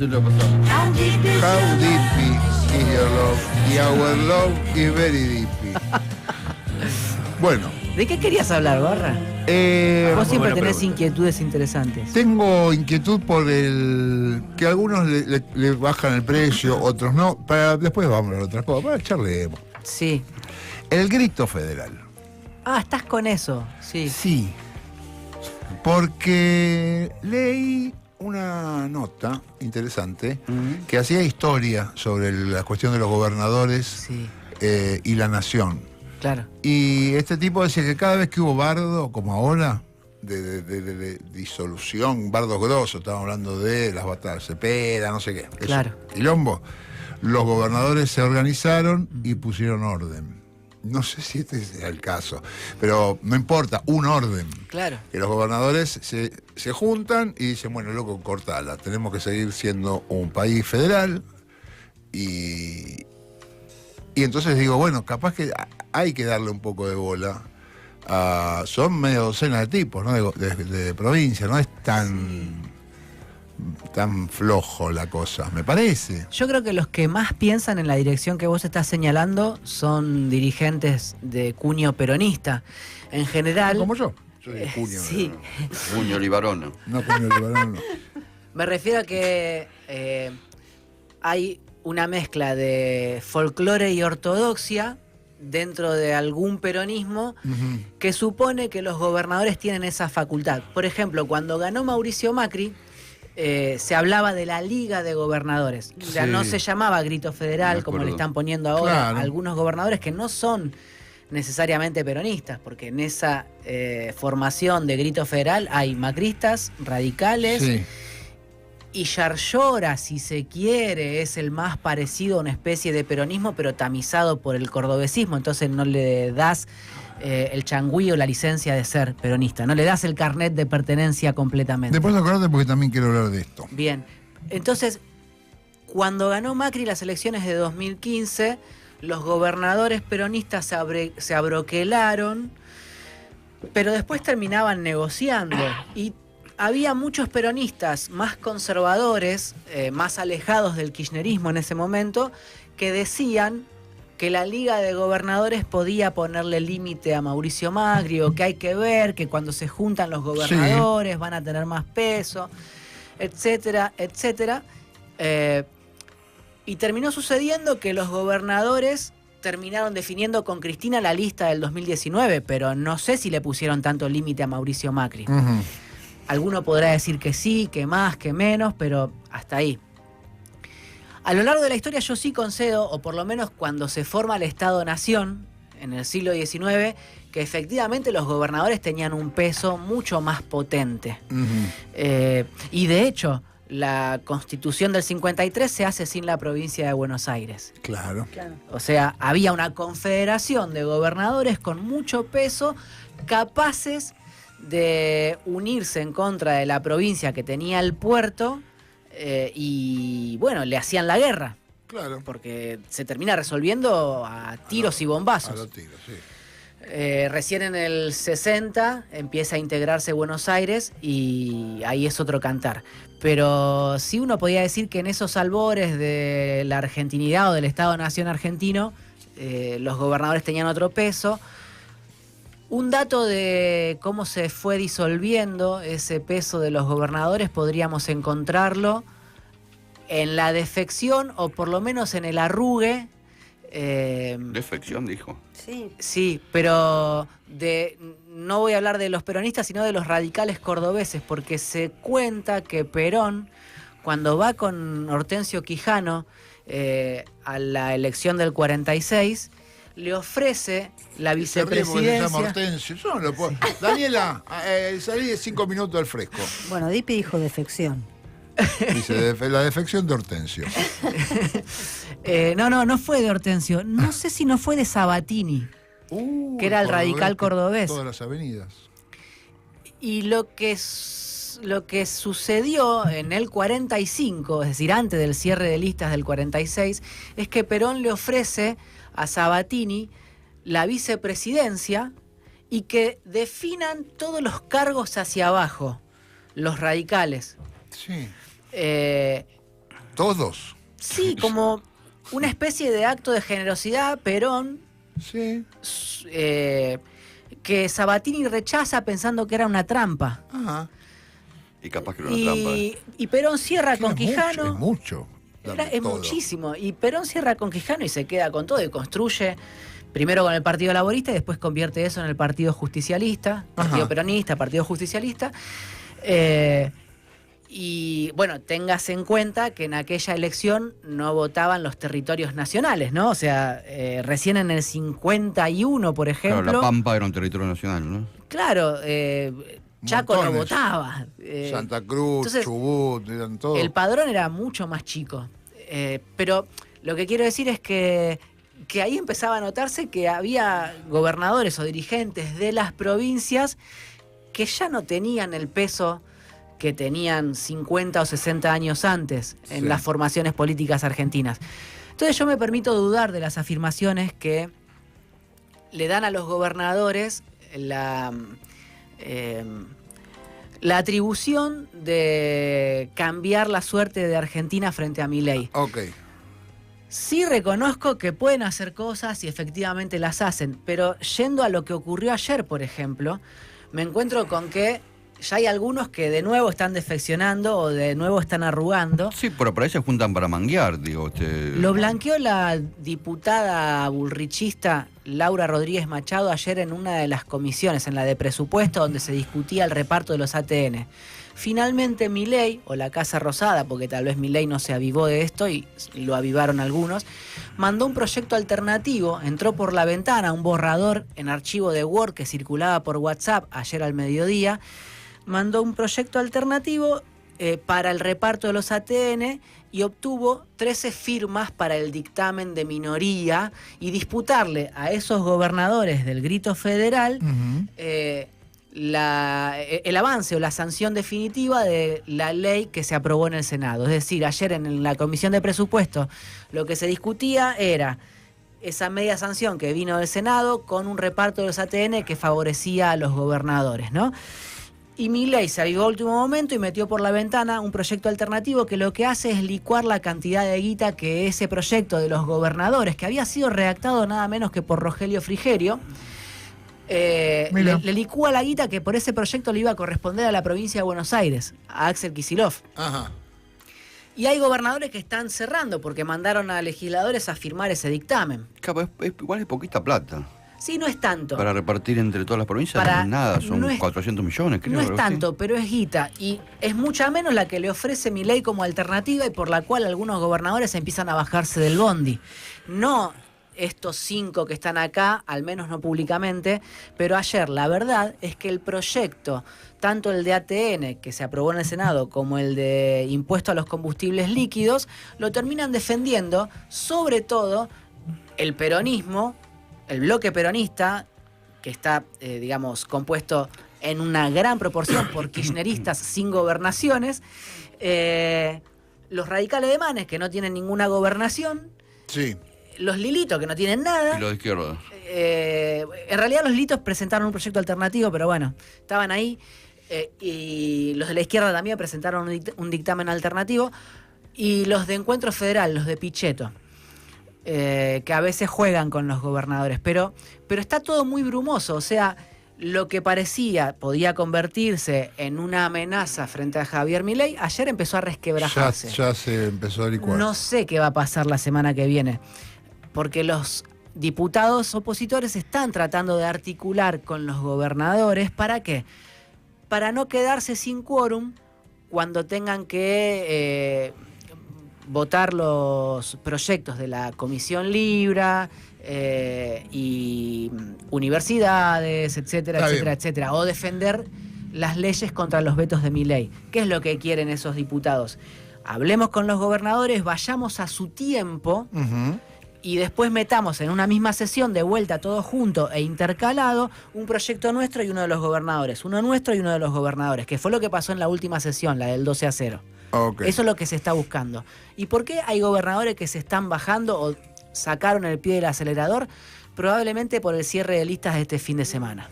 How deep is your love? Y our love is very deep. Bueno. ¿De qué querías hablar, Barra? Vos siempre tenés inquietudes interesantes. Tengo inquietud por el que algunos le bajan el precio, otros no. Después vamos a otras cosas. Para charlemos. Sí. El grito federal. Ah, estás con eso. Sí. Sí. Porque leí una nota interesante que hacía historia sobre la cuestión de los gobernadores Sí. Y la nación. Claro. Y este tipo decía que cada vez que hubo bardo, como ahora, de disolución, bardos grosos, estamos hablando de las batallas de Cepeda, no sé qué. Claro. Quilombo. Los gobernadores se organizaron y pusieron orden. No sé si este es el caso, pero no importa, un orden. Claro. Que los gobernadores se juntan y dicen, bueno, loco, cortala, tenemos que seguir siendo un país federal. Y entonces digo, bueno, capaz que hay que darle un poco de bola. Son medio docena de tipos, ¿no? De provincia, no es tan flojo la cosa, me parece. Yo creo que los que más piensan en la dirección que vos estás señalando son dirigentes de cuño peronista. En general... Como yo. Yo soy cuño. Sí. Cuño Libarona. No, cuño Libarona no. Me refiero a que hay una mezcla de folclore y ortodoxia dentro de algún peronismo que supone que los gobernadores tienen esa facultad. Por ejemplo, cuando ganó Mauricio Macri, se hablaba de la Liga de Gobernadores. O sea, no se llamaba grito federal como le están poniendo ahora a algunos gobernadores que no son necesariamente peronistas, porque en esa formación de grito federal hay macristas, radicales, y Yarlora, si se quiere, es el más parecido a una especie de peronismo, pero tamizado por el cordobesismo, entonces no le das el changüí o la licencia de ser peronista, no le das el carnet de pertenencia completamente. Después acordate porque también quiero hablar de esto. Bien, entonces, cuando ganó Macri las elecciones de 2015, los gobernadores peronistas se abroquelaron, pero después terminaban negociando y había muchos peronistas más conservadores, más alejados del kirchnerismo en ese momento, que decían que la Liga de Gobernadores podía ponerle límite a Mauricio Macri, o que hay que ver que cuando se juntan los gobernadores van a tener más peso, etcétera, etcétera. Y terminó sucediendo que los gobernadores terminaron definiendo con Cristina la lista del 2019, pero no sé si le pusieron tanto límite a Mauricio Macri. Alguno podrá decir que sí, que más, que menos, pero hasta ahí. A lo largo de la historia yo sí concedo, o por lo menos cuando se forma el Estado-Nación, en el siglo XIX, que efectivamente los gobernadores tenían un peso mucho más potente. Y de hecho, la Constitución del 53 se hace sin la provincia de Buenos Aires. Claro. O sea, había una confederación de gobernadores con mucho peso, capaces de unirse en contra de la provincia que tenía el puerto, y bueno, le hacían la guerra. Claro. Porque se termina resolviendo a tiros y bombazos. A los tiros, sí. Recién en el 60 empieza a integrarse Buenos Aires y ahí es otro cantar. Pero sí uno podía decir que en esos albores de la argentinidad o del Estado-Nación argentino, los gobernadores tenían otro peso. Un dato de cómo se fue disolviendo ese peso de los gobernadores podríamos encontrarlo en la defección, o por lo menos en el arrugue. Defección, dijo. Sí, pero no voy a hablar de los peronistas, sino de los radicales cordobeses, porque se cuenta que Perón, cuando va con Hortensio Quijano a la elección del 46, le ofrece la vicepresidencia. Se llama Hortensio. Yo no lo puedo. Daniela, salí de 5 minutos al fresco. Bueno, Dipi dijo defección. Dice la defección de Hortensio. No fue de Hortensio. No sé si no fue de Sabatini, que era el radical cordobés. Todas las avenidas. Y lo que sucedió en el 45, es decir, antes del cierre de listas del 46, es que Perón le ofrece a Sabatini la vicepresidencia y que definan todos los cargos hacia abajo, los radicales. Sí. todos. Sí, como una especie de acto de generosidad, Perón, Sí. que Sabatini rechaza pensando que era una trampa. Ajá. Y capaz que era una trampa. Y Perón cierra Que con es Quijano. Mucho, es mucho. darle Es todo. muchísimo. Y Perón cierra con Quijano y se queda con todo y construye primero con el Partido Laborista y después convierte eso en el Partido Justicialista, Partido Ajá. Peronista, Partido Justicialista. Y bueno, tengas en cuenta que en aquella elección no votaban los territorios nacionales, ¿no? O sea, recién en el 51, por ejemplo. Claro, La Pampa era un territorio nacional, ¿no? Claro, Chaco no Montones. votaba. Santa Cruz, entonces, Chubut, eran todos. el padrón era mucho más chico. Pero lo que quiero decir es que ahí empezaba a notarse que había gobernadores o dirigentes de las provincias que ya no tenían el peso que tenían 50 o 60 años antes en Sí. las formaciones políticas argentinas. Entonces yo me permito dudar de las afirmaciones que le dan a los gobernadores la atribución de cambiar la suerte de Argentina frente a Milei. Ok. Sí reconozco que pueden hacer cosas y efectivamente las hacen, pero yendo a lo que ocurrió ayer, por ejemplo, me encuentro con que ya hay algunos que de nuevo están defeccionando o de nuevo están arrugando. Sí, pero por ahí se juntan para manguear, digo. Lo blanqueó la diputada bullrichista Laura Rodríguez Machado ayer en una de las comisiones, en la de presupuesto, donde se discutía el reparto de los ATN. Finalmente Milei, o la Casa Rosada, porque tal vez Milei no se avivó de esto y lo avivaron algunos, mandó un proyecto alternativo, entró por la ventana un borrador en archivo de Word que circulaba por WhatsApp ayer al mediodía, mandó un proyecto alternativo para el reparto de los ATN y obtuvo 13 firmas para el dictamen de minoría y disputarle a esos gobernadores del grito federal Ujú. el avance o la sanción definitiva de la ley que se aprobó en el Senado. Es decir, ayer en la Comisión de Presupuestos lo que se discutía era esa media sanción que vino del Senado con un reparto de los ATN que favorecía a los gobernadores, ¿no? Y Milei se avivó a último momento y metió por la ventana un proyecto alternativo que lo que hace es licuar la cantidad de guita que ese proyecto de los gobernadores, que había sido redactado nada menos que por Rogelio Frigerio, Mira. le licúa la guita que por ese proyecto le iba a corresponder a la provincia de Buenos Aires, a Axel Kicillof. Ajá. Y hay gobernadores que están cerrando porque mandaron a legisladores a firmar ese dictamen. Claro, igual es poquita plata. Sí, no es tanto. Para repartir entre todas las provincias Para- no es nada, son no es- 400 millones, creo. No es algo así. tanto, pero es guita. Y es mucha menos la que le ofrece Milei como alternativa y por la cual algunos gobernadores empiezan a bajarse del bondi. No estos 5 que están acá, al menos no públicamente, pero ayer la verdad es que el proyecto, tanto el de ATN que se aprobó en el Senado como el de impuesto a los combustibles líquidos, lo terminan defendiendo sobre todo el peronismo, el bloque peronista, que está, digamos, compuesto en una gran proporción por kirchneristas sin gobernaciones, los radicales de Manes, que no tienen ninguna gobernación, Sí. los Lilitos, que no tienen nada. Y lo de izquierda. En realidad los Lilitos presentaron un proyecto alternativo, pero bueno, estaban ahí. Y los de la izquierda también presentaron un dictamen alternativo. Y los de Encuentro Federal, los de Pichetto, que a veces juegan con los gobernadores, pero está todo muy brumoso, o sea, lo que parecía podía convertirse en una amenaza frente a Javier Milei, ayer empezó a resquebrajarse. Ya se empezó a licuar. No sé qué va a pasar la semana que viene, porque los diputados opositores están tratando de articular con los gobernadores, ¿para qué? Para no quedarse sin quórum cuando tengan que votar los proyectos de la Comisión Libra y universidades, etcétera, Está etcétera, bien. etcétera, o defender las leyes contra los vetos de Milei. ¿Qué es lo que quieren esos diputados? Hablemos con los gobernadores, vayamos a su tiempo Ujú. y después metamos en una misma sesión de vuelta todo junto e intercalado un proyecto nuestro y uno de los gobernadores, uno nuestro y uno de los gobernadores, que fue lo que pasó en la última sesión, la del 12-0. Ok. Eso es lo que se está buscando. ¿Y por qué hay gobernadores que se están bajando o sacaron el pie del acelerador? Probablemente por el cierre de listas de este fin de semana.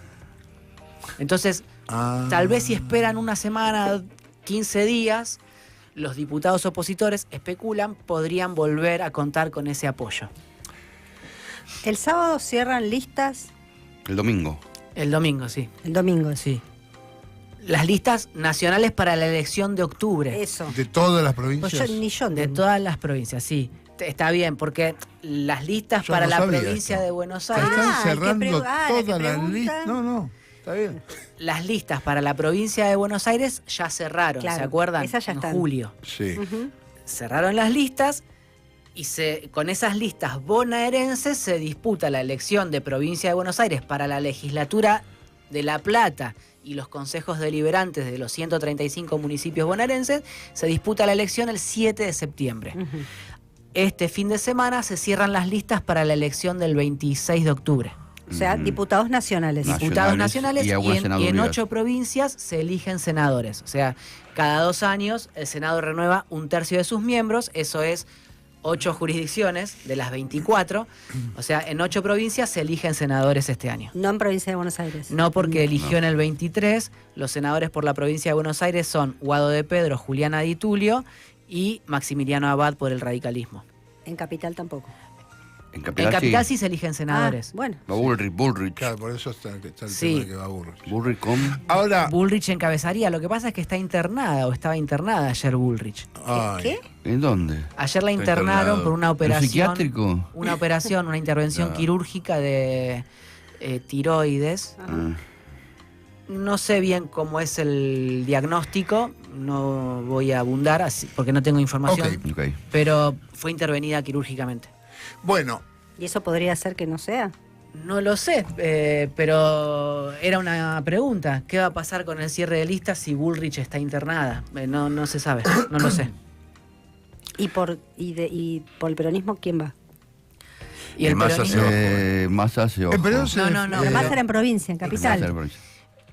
Entonces, Ah. tal vez si esperan una semana, 15 días, los diputados opositores especulan podrían volver a contar con ese apoyo. El sábado cierran listas. El domingo. El domingo, sí. El domingo, Sí. Las listas nacionales para la elección de octubre. Eso. De todas las Pues provincias. ni yo De entiendo. todas las provincias, sí. Está bien, porque las listas Yo para no la sabía provincia esto. de Buenos Se Aires, están Ah, el que cerrando la que todas las pregunta. listas. No, está bien. las listas para la provincia de Buenos Aires ya cerraron, Claro, ¿se acuerdan? esas ya en están. julio. Sí. Ujú. Cerraron las listas y con esas listas bonaerenses se disputa la elección de provincia de Buenos Aires para la legislatura de La Plata y los consejos deliberantes de los 135 municipios bonaerenses. Se disputa la elección el 7 de septiembre. Ujú. Este fin de semana se cierran las listas para la elección del 26 de octubre. O sea, diputados nacionales. Diputados nacionales y algunas en senadurías. 8 provincias se eligen senadores. O sea, cada 2 años el Senado renueva 1/3 de sus miembros, eso es 8 jurisdicciones de las 24. O sea, en 8 provincias se eligen senadores este año. No en provincia de Buenos Aires. No porque eligió en el 23, los senadores por la provincia de Buenos Aires son Guado de Pedro, Juliana Di Tulio y Maximiliano Abad por el radicalismo. En Capital tampoco. En En Capital sí se eligen senadores. Ah, bueno. Va Bullrich. Claro, por eso está el Sí. tema de que va Bullrich. Bullrich con... Ahora. Bullrich encabezaría. Lo que pasa es que está internada o estaba internada ayer Bullrich. Ay, ¿Qué? ¿En dónde? Ayer la Está internaron internado. por una ¿En operación. psiquiátrico? Una operación, una intervención No. quirúrgica de tiroides. Ah, No sé bien cómo es el diagnóstico, no voy a abundar porque no tengo información, Ok. ok. pero fue intervenida quirúrgicamente. bueno, ¿Y eso podría ser que no sea? No lo sé, pero era una pregunta. ¿Qué va a pasar con el cierre de listas si Bullrich está internada? No se sabe, no lo sé. ¿Y por el peronismo quién va? Y el Massa peronismo, Más hace ojo. pero se- No. Pero más era en provincia, en capital.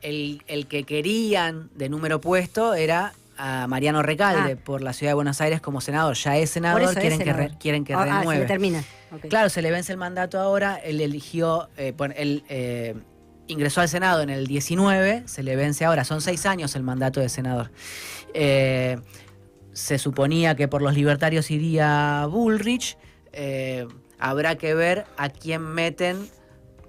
el que querían de número puesto era a Mariano Recalde por la ciudad de Buenos Aires como senador. Ya es senador, Por eso es quieren, senador. quieren que Se renueve. le termina. Ok. Claro, se le vence el mandato ahora, él eligió, ingresó al Senado en el 19, se le vence ahora, son 6 años el mandato de senador. Se suponía que por los libertarios iría Bullrich, habrá que ver a quién meten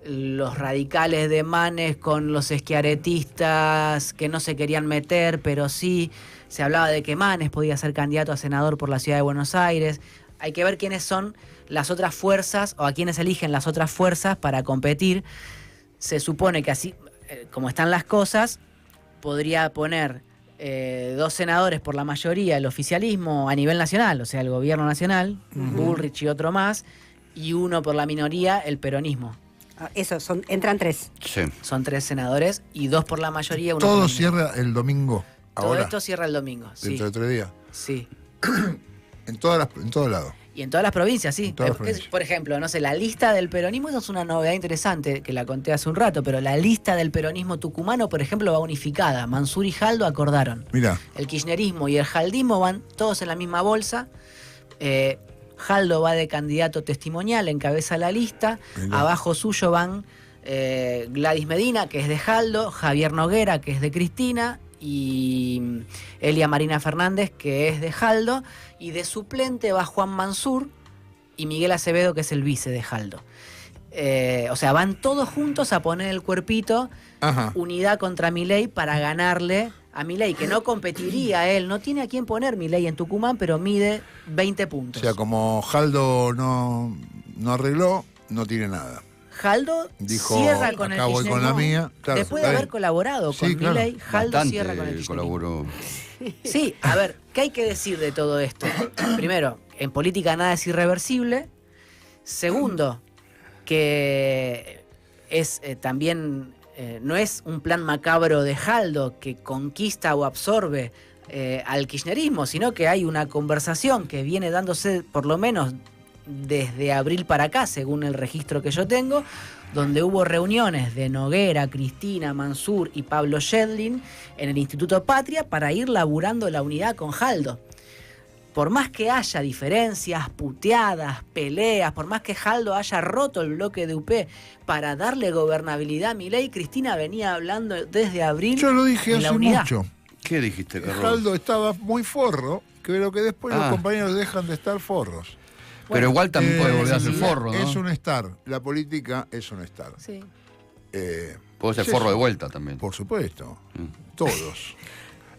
los radicales de Manes con los eschiaretistas que no se querían meter, pero sí se hablaba de que Manes podía ser candidato a senador por la ciudad de Buenos Aires. Hay que ver quiénes son las otras fuerzas o a quiénes eligen las otras fuerzas para competir. Se supone que así, como están las cosas, podría poner 2 senadores por la mayoría, el oficialismo a nivel nacional, o sea, el gobierno nacional, Bullrich y otro más, y 1 por la minoría, el peronismo. Ah, eso, entran 3. Sí. Son 3 senadores y 2 por la mayoría, 1 todo por la minoría. cierra el domingo. Todo Ahora, esto cierra el domingo, sí. dentro de 3 días. Sí. En todos lados. Y en todas las provincias, sí. En todas las provincias. Por ejemplo, no sé, la lista del peronismo, eso es una novedad interesante que la conté hace un rato, pero la lista del peronismo tucumano, por ejemplo, va unificada. Mansur y Jaldo acordaron. Mira, El kirchnerismo y el jaldismo van todos en la misma bolsa. Jaldo va de candidato testimonial, encabeza la lista. Mirá. Abajo suyo van Gladys Medina, que es de Jaldo, Javier Noguera, que es de Cristina, y Elia Marina Fernández, que es de Jaldo, y de suplente va Juan Mansur y Miguel Acevedo, que es el vice de Jaldo. O sea, van todos juntos a poner el cuerpito, ajá. unidad contra Milei para ganarle a Milei, que no competiría él, no tiene a quién poner Milei en Tucumán, pero mide 20 O puntos. sea, como Jaldo no arregló, no tiene nada. Jaldo Dijo, cierra con el acá voy con la kirchnerismo. mía. Claro, Después está de haber bien. colaborado Sí, con claro. Milei, Jaldo Bastante cierra con el kirchnerismo. colaboró. Sí, a ver, ¿qué hay que decir de todo esto? Primero, en política nada es irreversible. Segundo, que es también no es un plan macabro de Jaldo que conquista o absorbe al kirchnerismo, sino que hay una conversación que viene dándose por lo menos desde abril para acá, según el registro que yo tengo, donde hubo reuniones de Noguera, Cristina, Mansur y Pablo Schedlin en el Instituto Patria para ir laburando la unidad con Jaldo. Por más que haya diferencias, puteadas, peleas, por más que Jaldo haya roto el bloque de UP para darle gobernabilidad a Milei, Cristina venía hablando desde abril Yo lo dije de la hace unidad. mucho. ¿Qué dijiste, Carlos? Jaldo estaba muy forro, creo que después los Ah. compañeros dejan de estar forros. Pero igual también puede volver a ser necesidad. forro, ¿no? Es un estar, la política es un estar. Sí. Puede ser Sí, forro sí. de vuelta también. Por supuesto, Mm. todos.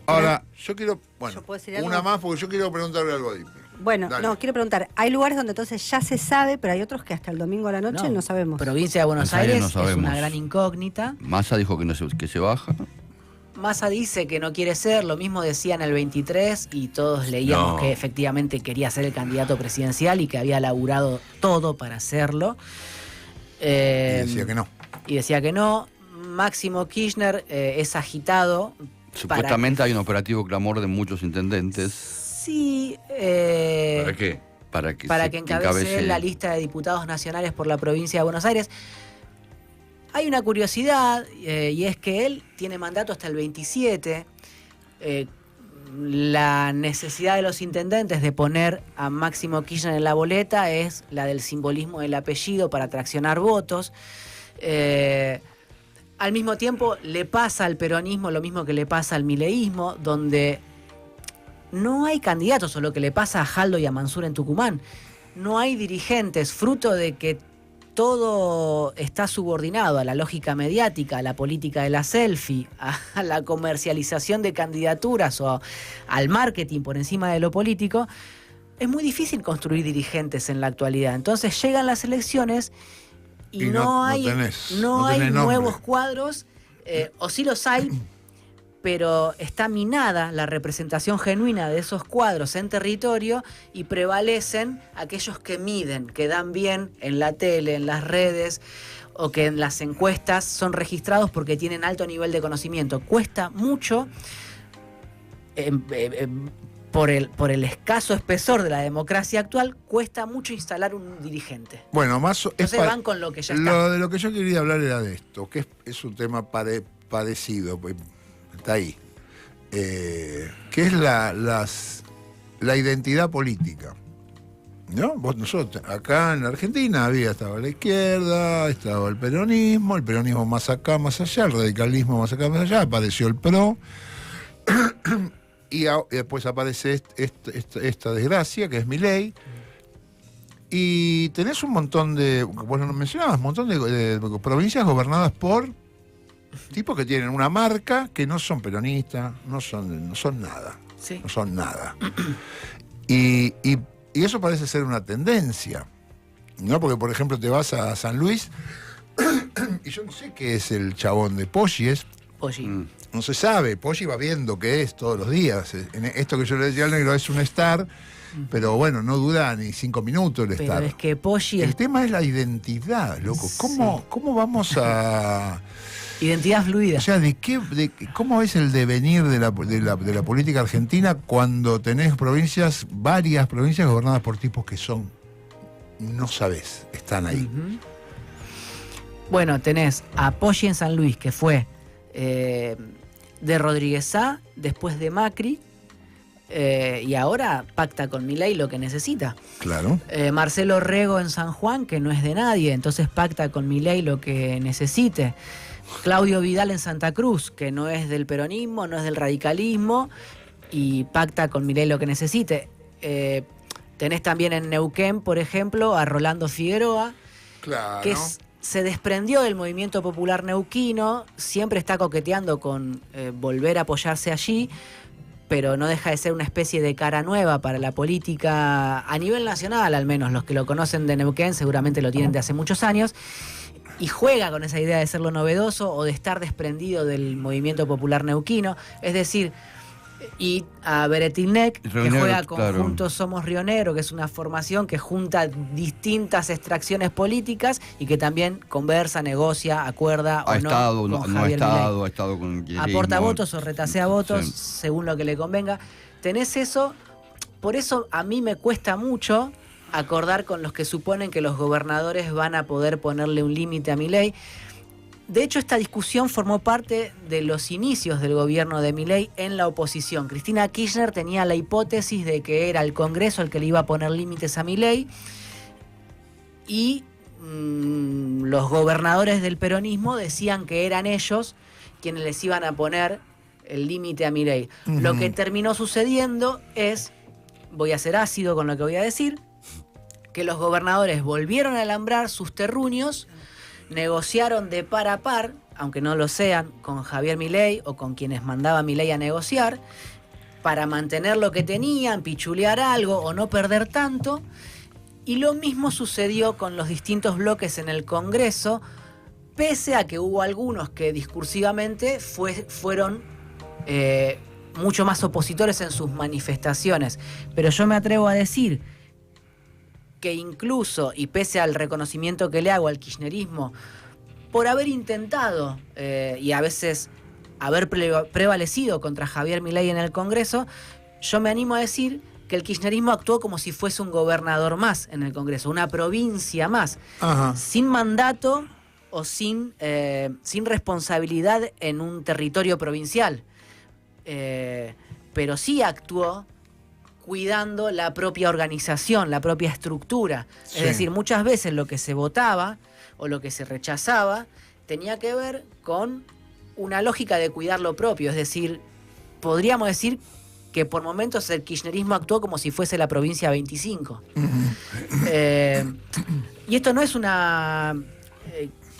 Ahora, yo quiero, bueno, ¿Yo puedo decir algo? una más porque yo quiero preguntarle algo a Dipi. Bueno, Dale. no, quiero preguntar, hay lugares donde entonces ya se sabe, pero hay otros que hasta el domingo a la noche no sabemos. Provincia de Buenos Buenos Aires Aires no es sabemos. una gran incógnita. Massa dijo que se baja. Massa dice que no quiere ser, lo mismo decía en el 23 y todos leíamos No. que efectivamente quería ser el candidato presidencial y que había laburado todo para hacerlo. Y decía que no. Y decía que no. Máximo Kirchner es agitado. Supuestamente hay un operativo clamor de muchos intendentes. Sí. ¿Para qué? Para que encabece la lista de diputados nacionales por la provincia de Buenos Aires. Hay una curiosidad y es que él tiene mandato hasta el 27. La necesidad de los intendentes de poner a Máximo Kirchner en la boleta es la del simbolismo del apellido para atraccionar votos. Al mismo tiempo le pasa al peronismo lo mismo que le pasa al mileísmo, donde no hay candidatos, o lo que le pasa a Jaldo y a Mansur en Tucumán. No hay dirigentes, fruto de que todo está subordinado a la lógica mediática, a la política de la selfie, a la comercialización de candidaturas o al marketing por encima de lo político. Es muy difícil construir dirigentes en la actualidad. Entonces llegan las elecciones y Y no tenés nombre. nuevos cuadros, o sí los hay, pero está minada la representación genuina de esos cuadros en territorio y prevalecen aquellos que miden, que dan bien en la tele, en las redes o que en las encuestas son registrados porque tienen alto nivel de conocimiento. Cuesta mucho, por el escaso espesor de la democracia actual, cuesta mucho instalar un dirigente. Bueno, más Entonces van con lo que ya está. Lo de lo que yo quería hablar era de esto, que es un tema parecido, pues, está ahí, que es la identidad política. ¿No? Nosotros, acá en la Argentina estaba la izquierda, estaba el peronismo más acá, más allá, el radicalismo más acá, más allá, apareció el PRO, y después aparece esta desgracia, que es Milei, y tenés un montón de, bueno, mencionabas, un montón de provincias gobernadas por tipos que tienen una marca, que no son peronistas, no son nada, Sí. no son nada. Y eso parece ser una tendencia, ¿no? Porque, por ejemplo, te vas a San Luis y yo no sé qué es el chabón de Poggi, Oye, no se sabe. Poggi va viendo qué es todos los días. Esto que yo le decía al negro es un star, pero bueno, no dura ni 5 minutos el pero star. es que Poggi El es tema es la identidad, loco. ¿Cómo vamos a...? identidad fluida. O sea, ¿cómo es el devenir de la política argentina cuando tenés varias provincias gobernadas por tipos que no sabés, están ahí? Ujú. Bueno, tenés a Poggi en San Luis, que fue de Rodríguez Sá, después de Macri, y ahora pacta con Milei lo que necesita. Claro. Marcelo Rego en San Juan, que no es de nadie, entonces pacta con Milei lo que necesite. Claudio Vidal en Santa Cruz, que no es del peronismo, no es del radicalismo, y pacta con Milei lo que necesite. Tenés también en Neuquén, por ejemplo, a Rolando Figueroa, Claro. que se desprendió del movimiento popular neuquino, siempre está coqueteando con volver a apoyarse allí, pero no deja de ser una especie de cara nueva para la política a nivel nacional, al menos los que lo conocen de Neuquén seguramente lo tienen de hace muchos años, y juega con esa idea de ser lo novedoso o de estar desprendido del movimiento popular neuquino, es decir, y a Beretilnec, que Río Negro, juega con claro. Juntos Somos Río Negro, que es una formación que junta distintas extracciones políticas y que también conversa, negocia, acuerda o Ha no estado, con no ha Javier Milei. estado, ha estado con el kirchnerismo. Aporta votos o retasea votos, Sí. según lo que le convenga. Tenés eso, por eso a mí me cuesta mucho acordar con los que suponen que los gobernadores van a poder ponerle un límite a Milei. De hecho, esta discusión formó parte de los inicios del gobierno de Milei en la oposición. Cristina Kirchner tenía la hipótesis de que era el Congreso el que le iba a poner límites a Milei y los gobernadores del peronismo decían que eran ellos quienes les iban a poner el límite a Milei. Lo que terminó sucediendo es, voy a ser ácido con lo que voy a decir, que los gobernadores volvieron a alambrar sus terruños, negociaron de par a par, aunque no lo sean, con Javier Milei o con quienes mandaba Milei a negociar, para mantener lo que tenían, pichulear algo o no perder tanto. Y lo mismo sucedió con los distintos bloques en el Congreso, pese a que hubo algunos que discursivamente fueron mucho más opositores en sus manifestaciones. Pero yo me atrevo a decir que incluso, y pese al reconocimiento que le hago al kirchnerismo, por haber intentado y a veces haber prevalecido contra Javier Milei en el Congreso, yo me animo a decir que el kirchnerismo actuó como si fuese un gobernador más en el Congreso, una provincia más, sin mandato o sin responsabilidad en un territorio provincial. Pero sí actuó cuidando la propia organización, la propia estructura. Sí. Es decir, muchas veces lo que se votaba o lo que se rechazaba tenía que ver con una lógica de cuidar lo propio. Es decir, podríamos decir que por momentos el kirchnerismo actuó como si fuese la provincia 25. Y esto no es una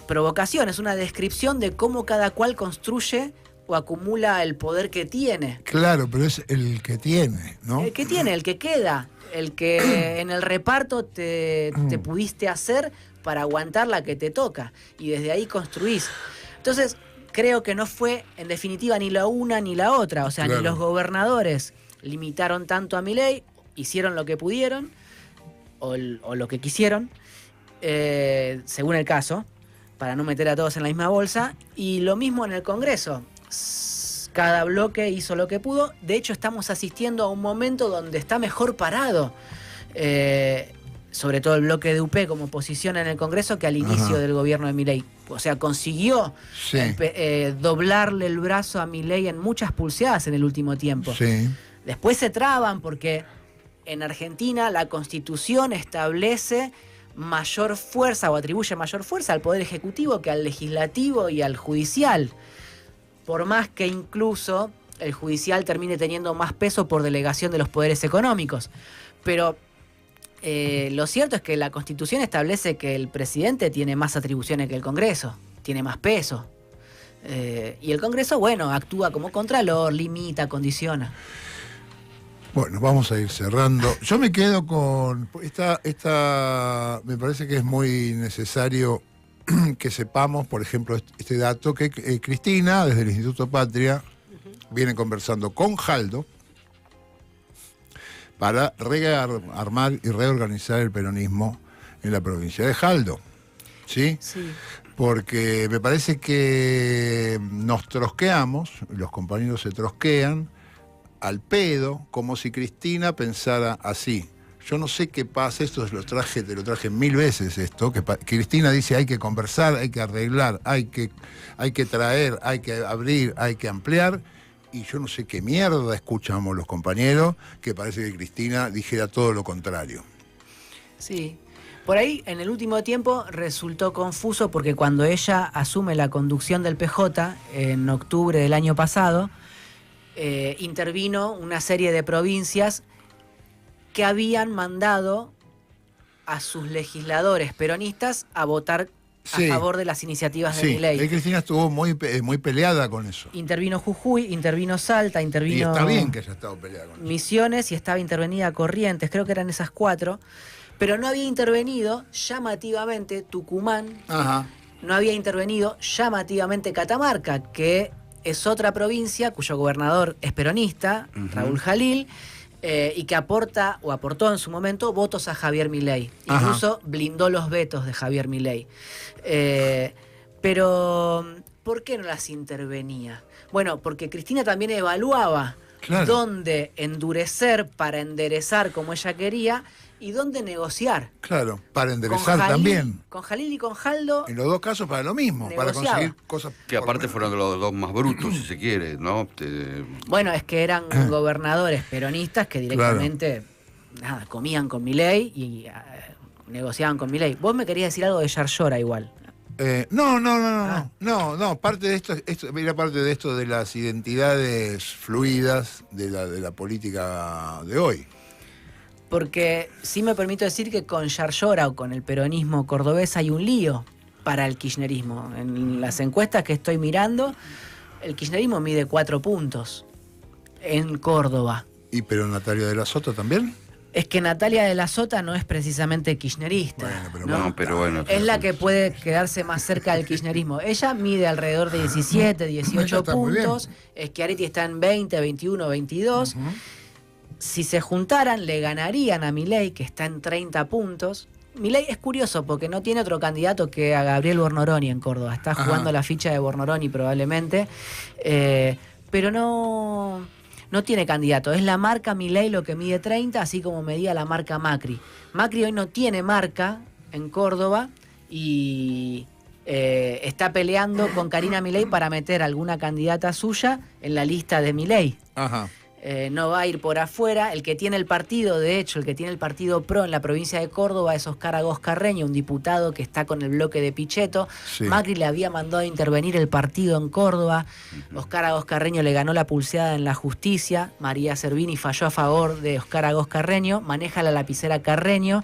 provocación, es una descripción de cómo cada cual construye o acumula el poder que tiene. Claro, pero es el que tiene, ¿no? El que tiene, el que queda, el que en el reparto te pudiste hacer para aguantar la que te toca. Y desde ahí construís. Entonces, creo que no fue, en definitiva, ni la una ni la otra. O sea, claro, ni los gobernadores limitaron tanto a Milei, hicieron lo que pudieron, o lo que quisieron, según el caso, para no meter a todos en la misma bolsa. Y lo mismo en el Congreso. Cada bloque hizo lo que pudo. De hecho, estamos asistiendo a un momento donde está mejor parado, sobre todo el bloque de UP como oposición en el Congreso, que al inicio del gobierno de Milei. O sea, consiguió doblarle el brazo a Milei en muchas pulseadas en el último tiempo. Sí. Después se traban porque en Argentina la Constitución establece mayor fuerza o atribuye mayor fuerza al Poder Ejecutivo que al Legislativo y al Judicial. Por más que incluso el judicial termine teniendo más peso por delegación de los poderes económicos. Pero lo cierto es que la Constitución establece que el presidente tiene más atribuciones que el Congreso, tiene más peso. Y el Congreso, bueno, actúa como contralor, limita, condiciona. Bueno, vamos a ir cerrando. Yo me quedo con esta me parece que es muy necesario que sepamos, por ejemplo, este dato, que Cristina, desde el Instituto Patria, viene conversando con Jaldo para armar y reorganizar el peronismo en la provincia de Jaldo. ¿Sí? Sí. Porque me parece que nos trosqueamos, los compañeros se trosquean al pedo, como si Cristina pensara así. Yo no sé qué pasa, esto te lo traje 1000 veces esto, que Cristina dice hay que conversar, hay que arreglar, hay que traer, hay que abrir, hay que ampliar, y yo no sé qué mierda escuchamos los compañeros, que parece que Cristina dijera todo lo contrario. Sí, por ahí en el último tiempo resultó confuso porque cuando ella asume la conducción del PJ en octubre del año pasado, intervino una serie de provincias que habían mandado a sus legisladores peronistas a votar a favor de las iniciativas de Milei. Cristina estuvo muy peleada con eso. Intervino Jujuy, intervino Salta, intervino... Y está bien que haya estado peleada con eso. Misiones, y estaba intervenida Corrientes, creo que eran esas 4, pero no había intervenido llamativamente Tucumán, no había intervenido llamativamente Catamarca, que es otra provincia cuyo gobernador es peronista, Raúl Jalil, y que aportó en su momento votos a Javier Milei. Incluso blindó los vetos de Javier Milei. Pero, ¿por qué no las intervenía? Bueno, porque Cristina también evaluaba dónde endurecer para enderezar como ella quería y dónde negociar. Claro, para enderezar también. Con Jalil y con Jaldo. En los dos casos para lo mismo, para conseguir cosas. Que aparte fueron los dos más brutos, si se quiere, ¿no? Bueno, es que eran gobernadores peronistas que directamente comían con Milei y negociaban con Milei. Vos me querías decir algo de Yarlora igual. No, parte de esto era parte de esto de las identidades fluidas de la política de hoy. Porque sí me permito decir que con Yarlora o con el peronismo cordobés hay un lío para el kirchnerismo. En las encuestas que estoy mirando, el kirchnerismo mide 4 puntos en Córdoba. Pero Natalia de la Sota también. Es que Natalia de la Sota no es precisamente kirchnerista. Pero bueno. Es la que puede quedarse más cerca del kirchnerismo. Ella mide alrededor de 17, 18 puntos. Schiaretti está en 20, 21, 22. Si se juntaran, le ganarían a Milei, que está en 30 puntos. Milei es curioso porque no tiene otro candidato que a Gabriel Bornoroni en Córdoba. Está jugando la ficha de Bornoroni probablemente. Pero no tiene candidato. Es la marca Milei lo que mide 30, así como medía la marca Macri. Macri hoy no tiene marca en Córdoba y está peleando con Karina Milei para meter alguna candidata suya en la lista de Milei. No va a ir por afuera. El que tiene el partido, de hecho, el que tiene el partido PRO en la provincia de Córdoba es Oscar Agos Carreño, un diputado que está con el bloque de Pichetto. Sí. Macri le había mandado a intervenir el partido en Córdoba. Oscar Agos Carreño le ganó la pulseada en la justicia. María Servini falló a favor de Oscar Agos Carreño. Maneja la lapicera Carreño.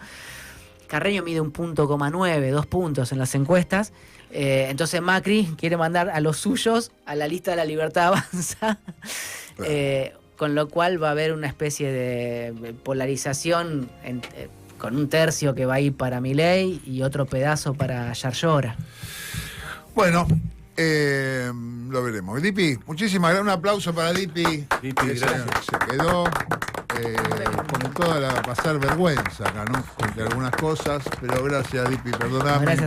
Carreño mide 1,9, 2 puntos en las encuestas. Entonces Macri quiere mandar a los suyos a la lista de la Libertad Avanza. Con lo cual va a haber una especie de polarización con un tercio que va a ir para Milei y otro pedazo para Yarlora. Bueno, lo veremos. Dipi, muchísimas gracias. Un aplauso para Dipi. Dipi, gracias. Se quedó con toda pasar vergüenza acá, ¿no? Entre algunas cosas, pero gracias, Dipi, perdoname.